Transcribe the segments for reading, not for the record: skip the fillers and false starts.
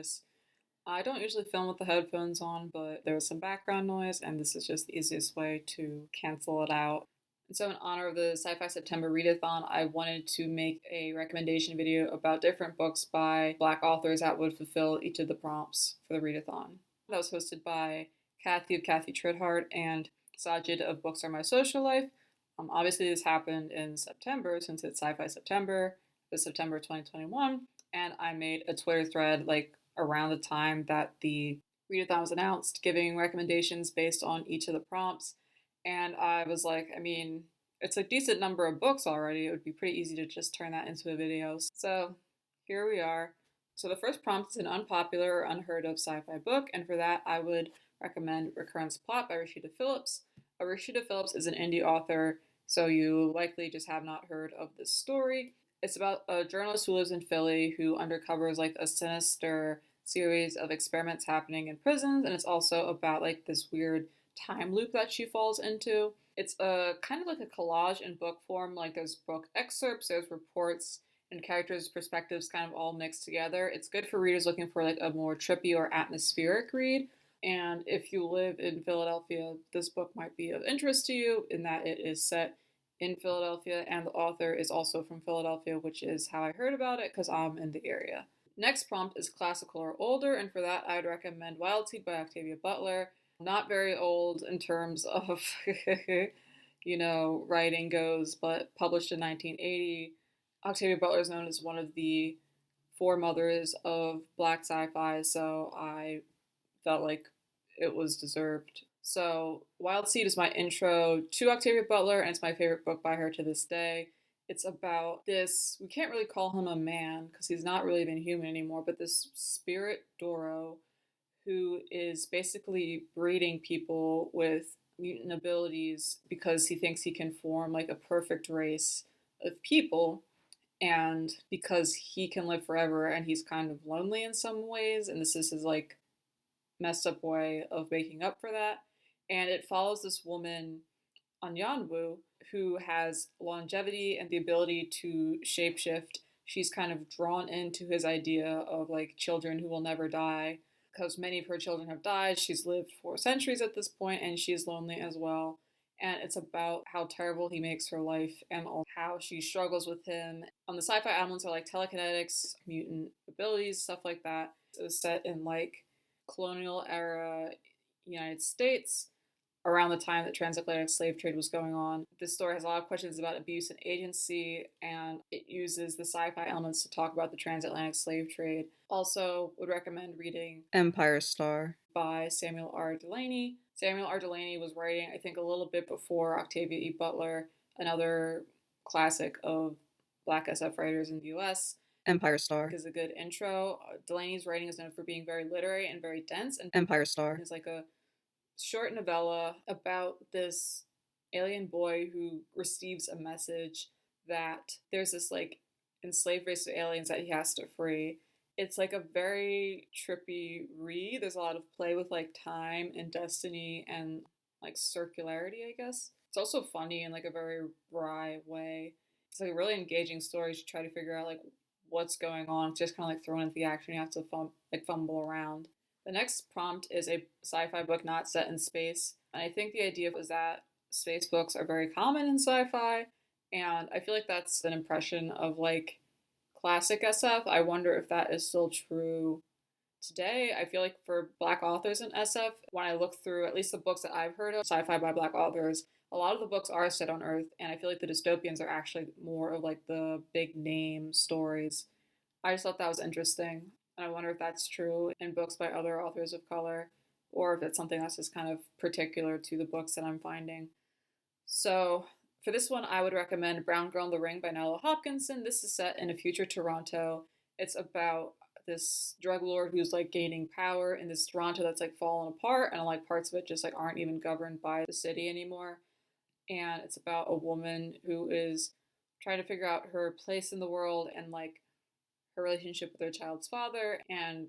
this. I don't usually film with the headphones on, but there was some background noise, and this is just the easiest way to cancel it out. And so, in honor of the Sci Fi September readathon, I wanted to make a recommendation video about different books by Black authors that would fulfill each of the prompts for the readathon. That was hosted by Kathy of Kathy Tridhart and Sajid of Books Are My Social Life. Obviously, this happened in September since it's Sci Fi September, it was September 2021, and I made a Twitter thread around the time that the readathon was announced, giving recommendations based on each of the prompts. And I was like, I mean, it's a decent number of books already. It would be pretty easy to just turn that into a video. So here we are. So the first prompt is an unpopular or unheard of sci-fi book, and for that I would recommend Recurrence Plot by Rashida Phillips. Rashida Phillips is an indie author, so you likely just have not heard of this story. It's about a journalist who lives in Philly who undercovers a sinister series of experiments happening in prisons, and it's also about this weird time loop that she falls into. It's a kind of like a collage in book form. There's book excerpts, there's reports, and characters' perspectives kind of all mixed together. It's good for readers looking for a more trippy or atmospheric read. And if you live in Philadelphia, this book might be of interest to you in that it is set in Philadelphia, and the author is also from Philadelphia, which is how I heard about it because I'm in the area. Next prompt is classical or older, and for that I would recommend Wild Seed by Octavia Butler. Not very old in terms of, writing goes, but published in 1980. Octavia Butler is known as one of the foremothers of Black sci-fi, so I felt like it was deserved. So Wild Seed is my intro to Octavia Butler, and it's my favorite book by her to this day. It's about this, we can't really call him a man because he's not really even human anymore, but this spirit Doro who is basically breeding people with mutant abilities because he thinks he can form a perfect race of people, and because he can live forever and he's kind of lonely in some ways, and this is his messed up way of making up for that. And it follows this woman, Anyanwu, who has longevity and the ability to shapeshift. She's kind of drawn into his idea of children who will never die because many of her children have died. She's lived for centuries at this point, and she's lonely as well. And it's about how terrible he makes her life and how she struggles with him. On the sci-fi elements are telekinetics, mutant abilities, stuff like that. It was set in colonial era United States around the time that transatlantic slave trade was going on. This story has a lot of questions about abuse and agency, and it uses the sci-fi elements to talk about the transatlantic slave trade. Also, would recommend reading Empire Star by Samuel R. Delany. Samuel R. Delany was writing, I think, a little bit before Octavia E. Butler, another classic of Black SF writers in the US. Empire Star is a good intro. Delany's writing is known for being very literary and very dense, and Empire Star is a short novella about this alien boy who receives a message that there's this enslaved race of aliens that he has to free. It's a very trippy read. There's a lot of play with time and destiny and circularity, I guess. It's also funny in a very wry way. It's a really engaging story to try to figure out what's going on. It's just kind of thrown into the action. You have to fumble around. The next prompt is a sci-fi book not set in space. And I think the idea was that space books are very common in sci-fi. And I feel that's an impression of classic SF. I wonder if that is still true today. I feel for Black authors in SF, when I look through at least the books that I've heard of, sci-fi by Black authors, a lot of the books are set on Earth. And I feel the dystopians are actually more of the big name stories. I just thought that was interesting. And I wonder if that's true in books by other authors of color, or if it's something that's just kind of particular to the books that I'm finding. So for this one, I would recommend Brown Girl in the Ring by Nella Hopkinson. This is set in a future Toronto. It's about this drug lord who's gaining power in this Toronto that's fallen apart, and parts of it just aren't even governed by the city anymore. And it's about a woman who is trying to figure out her place in the world and her relationship with her child's father, and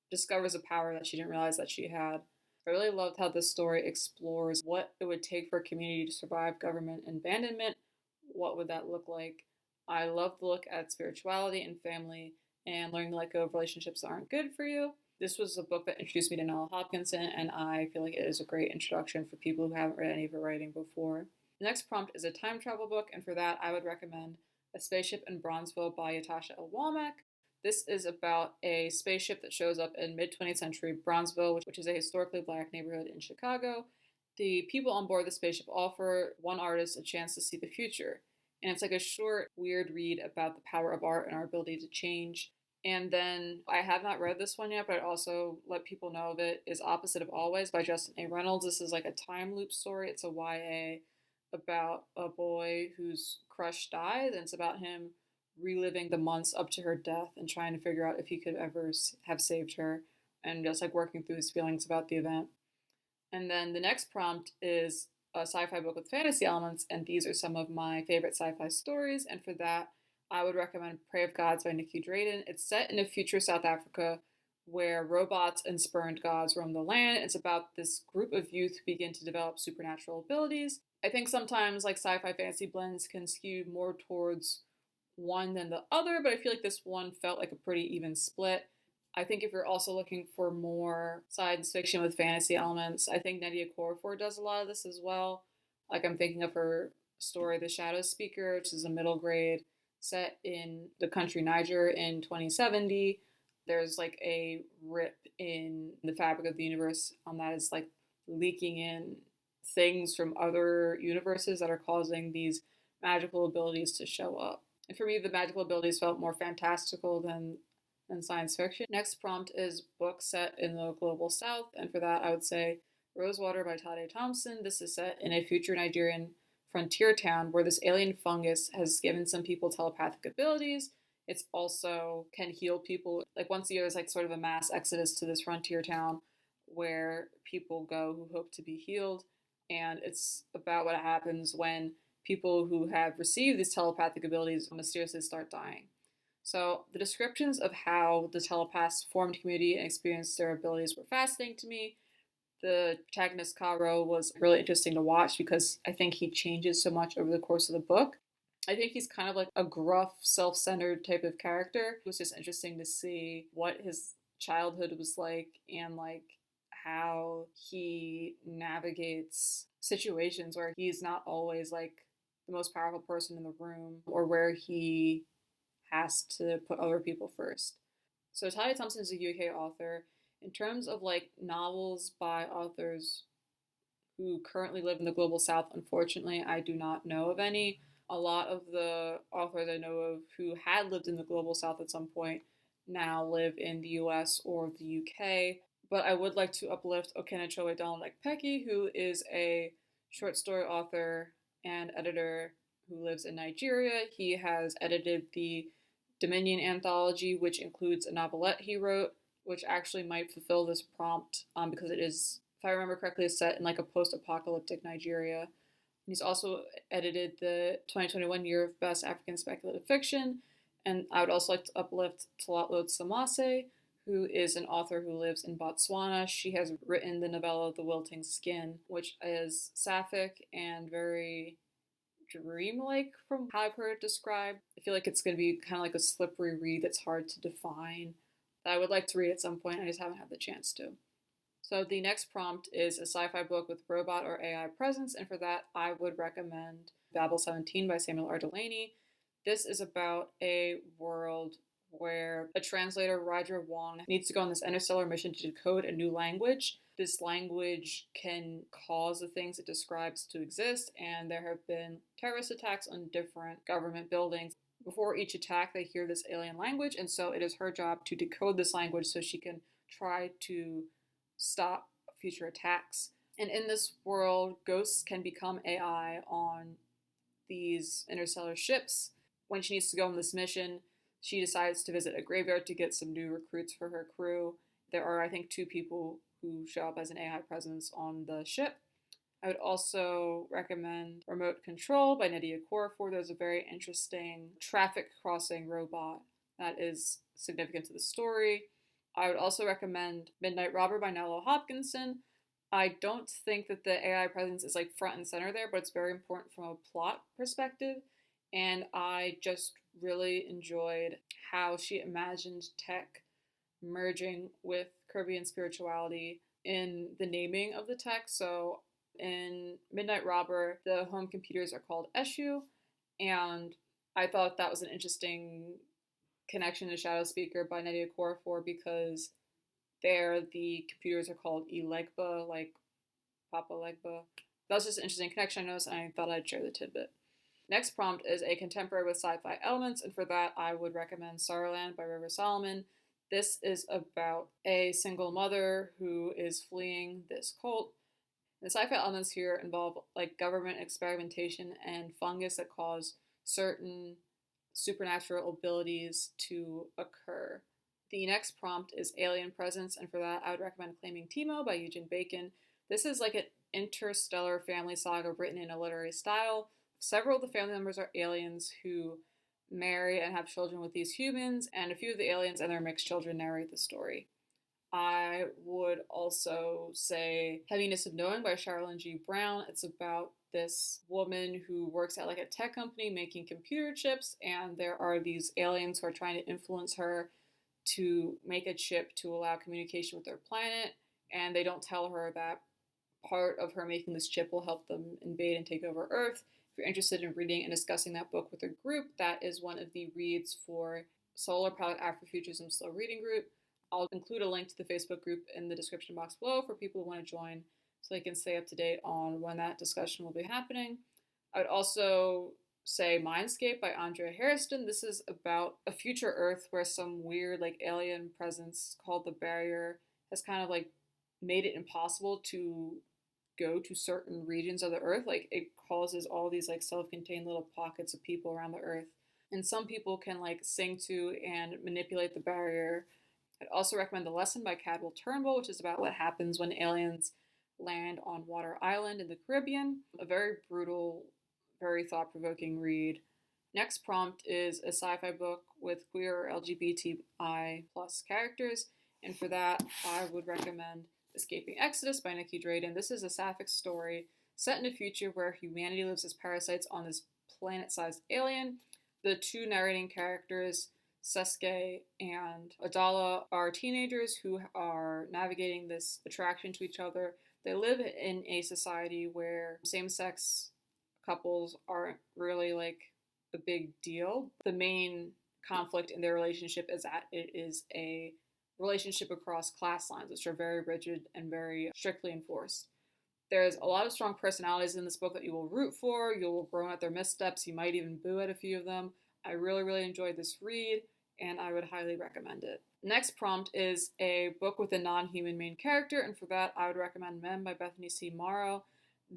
discovers a power that she didn't realize that she had. I really loved how this story explores what it would take for a community to survive government abandonment. What would that look like? I love the look at spirituality and family and learning to let go of relationships that aren't good for you. This was a book that introduced me to Nella Hopkinson, and I feel like it is a great introduction for people who haven't read any of her writing before. The next prompt is a time travel book, and for that I would recommend A Spaceship in Bronzeville by Yatasha L. Womack. This is about a spaceship that shows up in mid-20th century Bronzeville, which is a historically black neighborhood in Chicago. The people on board the spaceship offer one artist a chance to see the future. And it's like a short, weird read about the power of art and our ability to change. And then I have not read this one yet, but I'd also let people know of it, is Opposite of Always by Justin A. Reynolds. This is like a time loop story. It's a YA about a boy whose crush died, and it's about him reliving the months up to her death and trying to figure out if he could ever have saved her, and just like working through his feelings about the event. And then the next prompt is a sci-fi book with fantasy elements, and these are some of my favorite sci-fi stories, and for that I would recommend Prey of Gods by Nikki Drayden. It's set in a future South Africa where robots and spurned gods roam the land. It's about this group of youth who begin to develop supernatural abilities. I think sometimes like sci-fi fantasy blends can skew more towards one than the other, but I feel like this one felt like a pretty even split. I think if you're also looking for more science fiction with fantasy elements, I think Nydia Okorafor does a lot of this as well. Like I'm thinking of her story, The Shadow Speaker, which is a middle grade set in the country Niger in 2070. There's like a rip in the fabric of the universe that is like leaking in things from other universes that are causing these magical abilities to show up. And for me, the magical abilities felt more fantastical than science fiction. Next prompt is book set in the global south, and for that I would say Rosewater by Tade Thompson. This is set in a future Nigerian frontier town where this alien fungus has given some people telepathic abilities. It's also can heal people. Like once a year there's like sort of a mass exodus to this frontier town where people go who hope to be healed, and it's about what happens when people who have received these telepathic abilities mysteriously start dying. So the descriptions of how the telepaths formed community and experienced their abilities were fascinating to me. The protagonist Karo was really interesting to watch because I think he changes so much over the course of the book. I think he's kind of like a gruff, self-centered type of character. It was just interesting to see what his childhood was like and like how he navigates situations where he's not always like the most powerful person in the room or where he has to put other people first. So Tade Thompson is a UK author. In terms of like novels by authors who currently live in the global south, unfortunately, I do not know of any. A lot of the authors I know of who had lived in the global south at some point now live in the US or the UK. But I would like to uplift Okenechowe Donald-Ekpeki, who is a short story author and editor who lives in Nigeria. He has edited the Dominion anthology, which includes a novelette he wrote, which actually might fulfill this prompt because it is, if I remember correctly, is set in like a post-apocalyptic Nigeria. And he's also edited the 2021 Year of Best African Speculative Fiction. And I would also like to uplift Tolatlode Samase, who is an author who lives in Botswana. She has written the novella The Wilting Skin, which is sapphic and very dreamlike from how I've heard it described. I feel like it's going to be kind of like a slippery read that's hard to define. That I would like to read at some point. I just haven't had the chance to. So the next prompt is a sci-fi book with robot or AI presence, and for that I would recommend Babel 17 by Samuel R. Delany. This is about a world where a translator, Roger Wong, needs to go on this interstellar mission to decode a new language. This language can cause the things it describes to exist, and there have been terrorist attacks on different government buildings. Before each attack, they hear this alien language, and so it is her job to decode this language so she can try to stop future attacks. And in this world, ghosts can become AI on these interstellar ships. When she needs to go on this mission, she decides to visit a graveyard to get some new recruits for her crew. There are, I think, 2 people who show up as an AI presence on the ship. I would also recommend Remote Control by Nydia Okorafor. There's a very interesting traffic crossing robot that is significant to the story. I would also recommend Midnight Robber by Nella Hopkinson. I don't think that the AI presence is like front and center there, but it's very important from a plot perspective. And I just really enjoyed how she imagined tech merging with Caribbean spirituality in the naming of the tech. So in Midnight Robber, the home computers are called Eshu, and I thought that was an interesting connection to Shadow Speaker by Nydia Okorafor because there the computers are called Elegba, like Papa Legba. That's just an interesting connection I noticed, and I thought I'd share the tidbit. Next prompt is a contemporary with sci-fi elements, and for that I would recommend Saruland by River Solomon. This is about a single mother who is fleeing this cult. The sci-fi elements here involve like government experimentation and fungus that cause certain supernatural abilities to occur. The next prompt is Alien Presence, and for that I would recommend Claiming Timo by Eugene Bacon. This is like an interstellar family saga written in a literary style. Several of the family members are aliens who marry and have children with these humans, and a few of the aliens and their mixed children narrate the story. I would also say Heaviness of Knowing by Charlene G. Brown. It's about this woman who works at like a tech company making computer chips, and there are these aliens who are trying to influence her to make a chip to allow communication with their planet, and they don't tell her that part of her making this chip will help them invade and take over Earth. If you're interested in reading and discussing that book with a group, that is one of the reads for Solar Pilot Afrofuturism Slow Reading Group. I'll include a link to the Facebook group in the description box below for people who want to join so they can stay up to date on when that discussion will be happening. I would also say Mindscape by Andrea Hairston. This is about a future Earth where some weird like alien presence called the Barrier has kind of like made it impossible to go to certain regions of the Earth. Like it causes all these like self-contained little pockets of people around the Earth. And some people can like sing to and manipulate the Barrier. I'd also recommend The Lesson by Cadwell Turnbull, which is about what happens when aliens land on Water Island in the Caribbean. A very brutal, very thought-provoking read. Next prompt is a sci-fi book with queer or LGBTI plus characters, and for that I would recommend Escaping Exodus by Nikki Drayden. This is a sapphic story set in a future where humanity lives as parasites on this planet-sized alien. The two narrating characters, Sesuke and Adala, are teenagers who are navigating this attraction to each other. They live in a society where same-sex couples aren't really like a big deal. The main conflict in their relationship is that it is a relationship across class lines, which are very rigid and very strictly enforced. There's a lot of strong personalities in this book that you will root for. You will groan at their missteps. You might even boo at a few of them. I really, really enjoyed this read, and I would highly recommend it. Next prompt is a book with a non-human main character, and for that I would recommend Men by Bethany C. Morrow.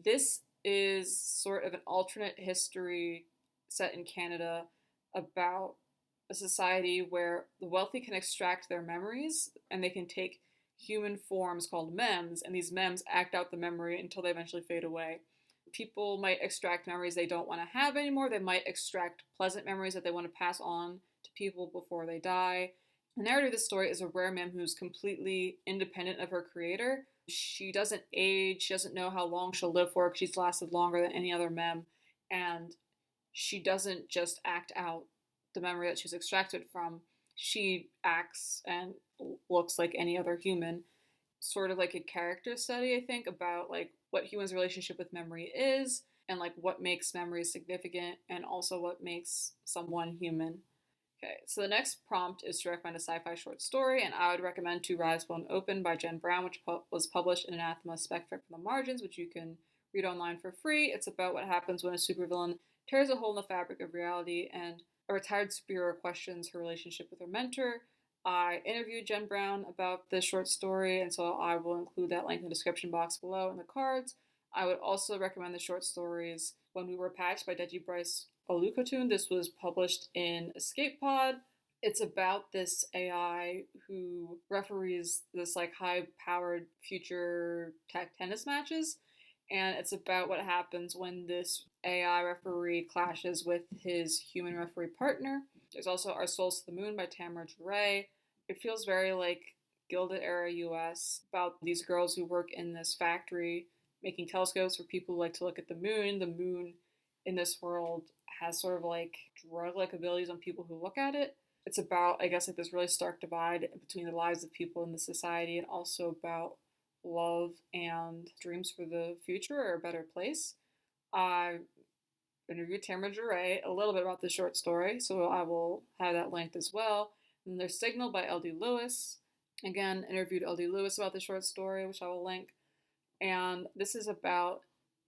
This is sort of an alternate history set in Canada about a society where the wealthy can extract their memories and they can take human forms called memes, and these memes act out the memory until they eventually fade away. People might extract memories they don't want to have anymore. They might extract pleasant memories that they want to pass on to people before they die. The narrator of this story is a rare meme who's completely independent of her creator. She doesn't age, she doesn't know how long she'll live for because she's lasted longer than any other meme, and she doesn't just act out the memory that she was extracted from. She acts and looks like any other human. Sort of like a character study, I think, about like what humans' relationship with memory is and like what makes memory significant and also what makes someone human. Okay, so the next prompt is to recommend a sci-fi short story, and I would recommend To Rise Blown Open by Jen Brown, which was published in Anathema Spectre from the Margins, which you can read online for free. It's about what happens when a supervillain tears a hole in the fabric of reality, and a retired superhero questions her relationship with her mentor. I interviewed Jen Brown about this short story, and so I will include that link in the description box below in the cards. I would also recommend the short stories When We Were Patched by Deji Bryce Olukotun. This was published in Escape Pod. It's about this AI who referees this like high-powered future tech tennis matches, and it's about what happens when this AI referee clashes with his human referee partner. There's also Our Souls to the Moon by Tamara Duray. It feels very like Gilded Era US, about these girls who work in this factory making telescopes for people who like to look at the moon. The moon in this world has sort of like drug-like abilities on people who look at it. It's about, I guess, like this really stark divide between the lives of people in the society, and also about love and dreams for the future or a better place. I interviewed Tamara Jure a little bit about the short story, so I will have that linked as well. And there's Signal by L.D. Lewis. Again, interviewed L.D. Lewis about the short story, which I will link. And this is about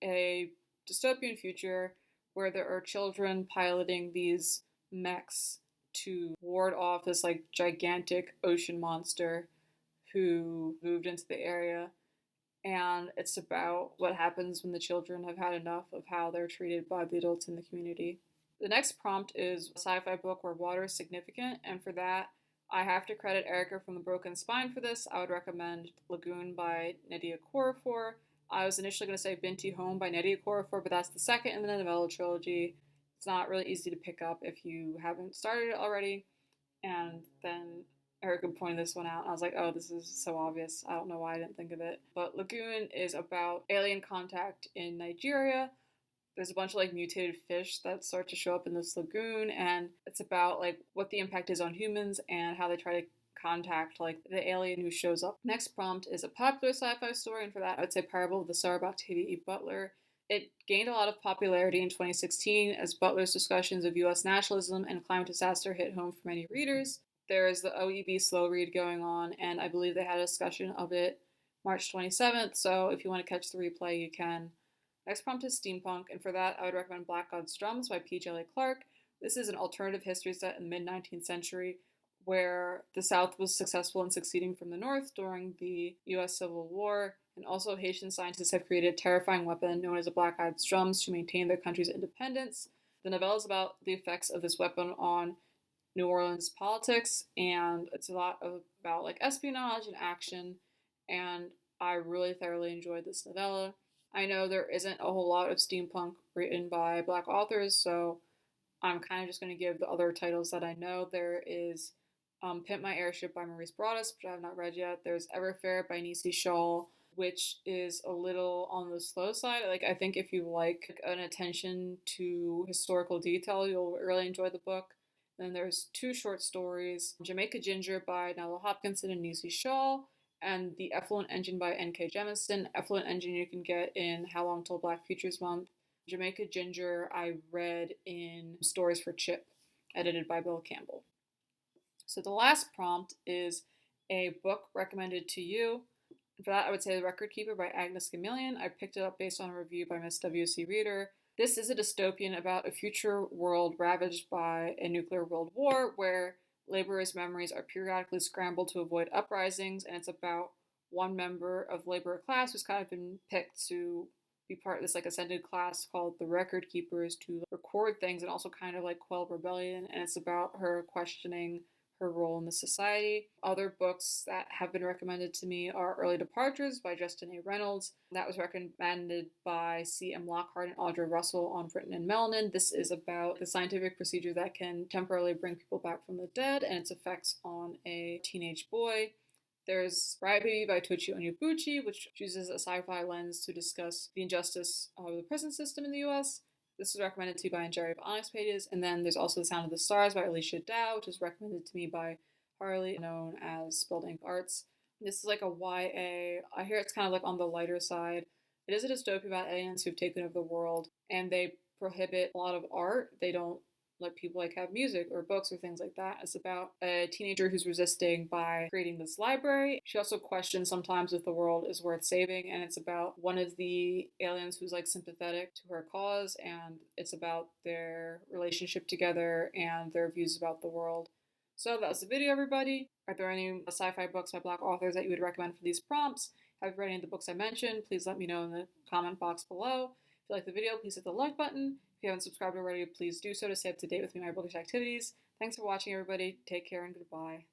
a dystopian future where there are children piloting these mechs to ward off this like gigantic ocean monster who moved into the area. And it's about what happens when the children have had enough of how they're treated by the adults in the community. The next prompt is a sci-fi book where water is significant, and for that, I have to credit Erica from The Broken Spine for this. I would recommend Lagoon by Nnedi Okorafor. I was initially going to say Binti Home by Nnedi Okorafor, but that's the second in the novella trilogy. It's not really easy to pick up if you haven't started it already. And then Erica pointed this one out, and I was like, oh, this is so obvious. I don't know why I didn't think of it. But Lagoon is about alien contact in Nigeria. There's a bunch of like mutated fish that start to show up in this lagoon, and it's about like what the impact is on humans and how they try to contact like the alien who shows up. Next prompt is a popular sci-fi story, and for that I would say Parable of the Star by Octavia E. Butler. It gained a lot of popularity in 2016 as Butler's discussions of US nationalism and climate disaster hit home for many readers. There is the OEB slow read going on, and I believe they had a discussion of it March 27th, so if you want to catch the replay, you can. Next prompt is Steampunk, and for that, I would recommend Black God's Drums by P. J. Clark. This is an alternative history set in the mid-19th century where the South was successful in succeeding from the North during the US Civil War, and also Haitian scientists have created a terrifying weapon known as a Black God's Drums to maintain their country's independence. The novella is about the effects of this weapon on New Orleans politics, and it's a lot about like espionage and action, and I really thoroughly enjoyed this novella. I know there isn't a whole lot of steampunk written by Black authors, so I'm kind of just going to give the other titles that I know. There is Pimp My Airship by Maurice Broaddus, which I have not read yet. There's Everfair by Nisi Shaw, which is a little on the slow side. Like, I think if you like an attention to historical detail, you'll really enjoy the book. Then there's two short stories, Jamaica Ginger by Nella Hopkinson and Nisi Shaw, and The Effluent Engine by N.K. Jemisin. Effluent Engine you can get in How Long Till Black Futures Month. Jamaica Ginger I read in Stories for Chip, edited by Bill Campbell. So the last prompt is a book recommended to you. For that, I would say The Record Keeper by Agnes Chameleon. I picked it up based on a review by Miss W.C. Reader. This is a dystopian about a future world ravaged by a nuclear world war where laborers' memories are periodically scrambled to avoid uprisings, and it's about one member of the laborer class who's kind of been picked to be part of this like ascended class called the Record Keepers to record things and also kind of like quell rebellion, and it's about her questioning her role in the society. Other books that have been recommended to me are Early Departures by Justin A. Reynolds. That was recommended by C.M. Lockhart and Audra Russell on Britain and Melanin. This is about the scientific procedure that can temporarily bring people back from the dead and its effects on a teenage boy. There's Riot Baby by Tochi Onyebuchi, which uses a sci-fi lens to discuss the injustice of the prison system in the US. This was recommended to me by Jerry of Onyx Pages. And then there's also The Sound of the Stars by Alicia Dow, which was recommended to me by Harley, known as Spilled Ink Arts. This is like a YA. I hear it's kind of like on the lighter side. It is a dystopia about aliens who've taken over the world, and they prohibit a lot of art. They don't let people like have music or books or things like that. It's about a teenager who's resisting by creating this library. She also questions sometimes if the world is worth saving, and it's about one of the aliens who's like sympathetic to her cause, and it's about their relationship together and their views about the world. So that was the video, everybody. Are there any sci-fi books by Black authors that you would recommend for these prompts? Have you read any of the books I mentioned? Please let me know in the comment box below. If you like the video, please hit the like button. If you haven't subscribed already, please do so to stay up to date with me and my bookish activities. Thanks for watching, everybody. Take care and goodbye.